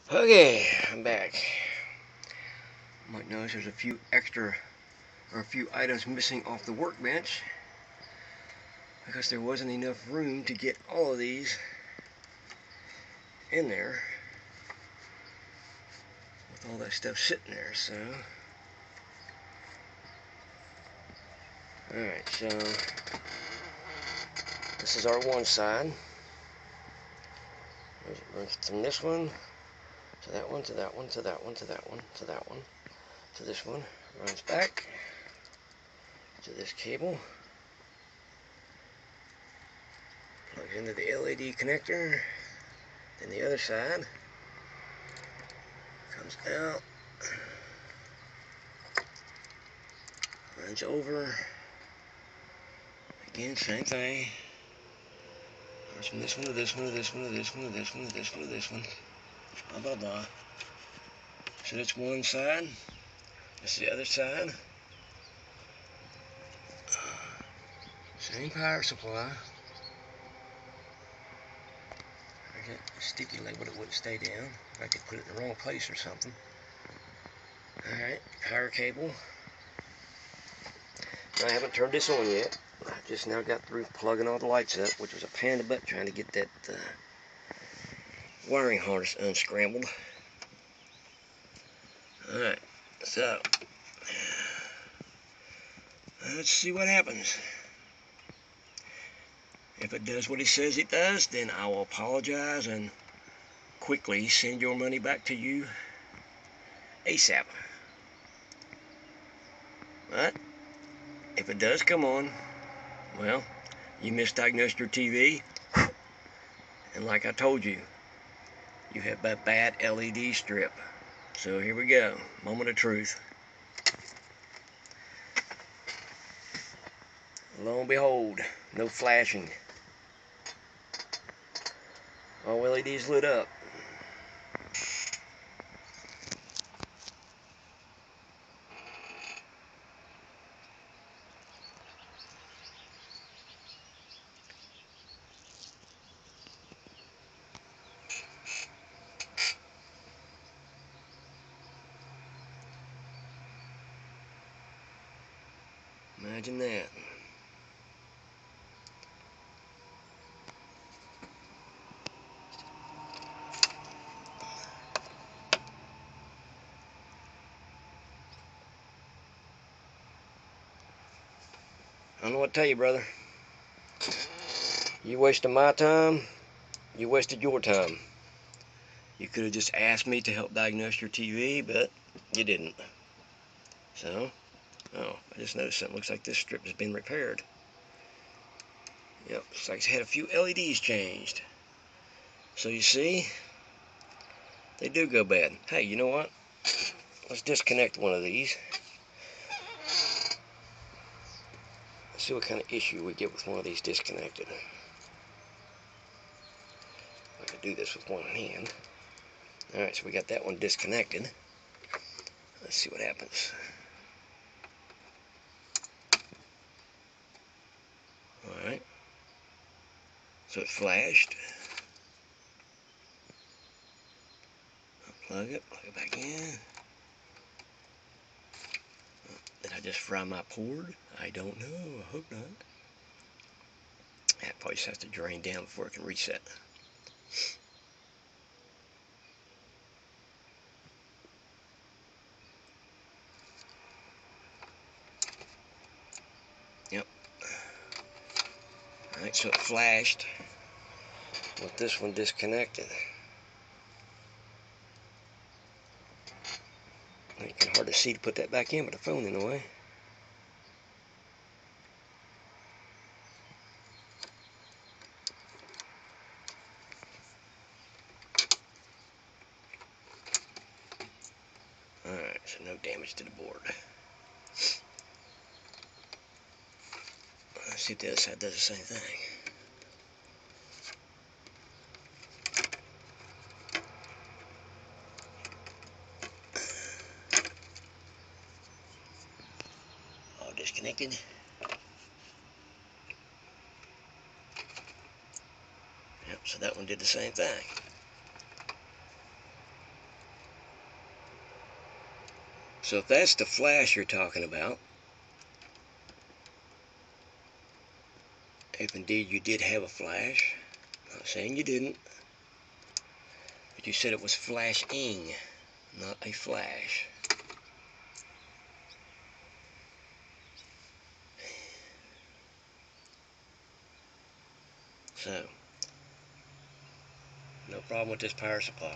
Okay, I'm back. You might notice there's a few items missing off the workbench because there wasn't enough room to get all of these in there with all that stuff sitting there. So, alright, so this is our one side. It runs from this one to that one, to that one, to that one, to that one, to that one, to this one. Runs back to this cable. Plugs into the LED connector. Then the other side comes out, runs over. Again, same thing. Goes from this one to this one to this one to this one to this one to this one to this one. Blah blah blah. So that's one side. This is the other side. Same power supply. There's that sticky leg, but it wouldn't stay down. I could put it in the wrong place or something. Alright, power cable. I haven't turned this on yet. I just now got through plugging all the lights up, which was a pain in the butt trying to get that wiring harness unscrambled. Alright, so let's see what happens. If it does what it says it does, then I will apologize and quickly send your money back to you ASAP. But if it does come on, well, you misdiagnosed your TV, and like I told you, you have a bad LED strip. So here we go, moment of truth. Lo and behold, no flashing. All LEDs lit up. Imagine that. I don't know what to tell you, brother. You wasted my time. You wasted your time. You could have just asked me to help diagnose your TV, but you didn't. So, oh, I just noticed something. Looks like this strip has been repaired. Yep, looks like it's had a few LEDs changed. So you see, they do go bad. Hey, you know what? Let's disconnect one of these. Let's see what kind of issue we get with one of these disconnected. I can do this with one hand. Alright, so we got that one disconnected. Let's see what happens. Alright. So it flashed. Plug it back in. Did I just fry my port? I don't know. I hope not. That probably just has to drain down before it can reset. Yep. Alright, so it flashed with this one disconnected. You can hardly see to put that back in with the phone in the way. Alright, so no damage to the board. Let's see if the other side does the same thing. All disconnected. Yep, so that one did the same thing. So if that's the flash you're talking about, if indeed you did have a flash, I'm not saying you didn't, but you said it was flashing, not a flash. So, no problem with this power supply.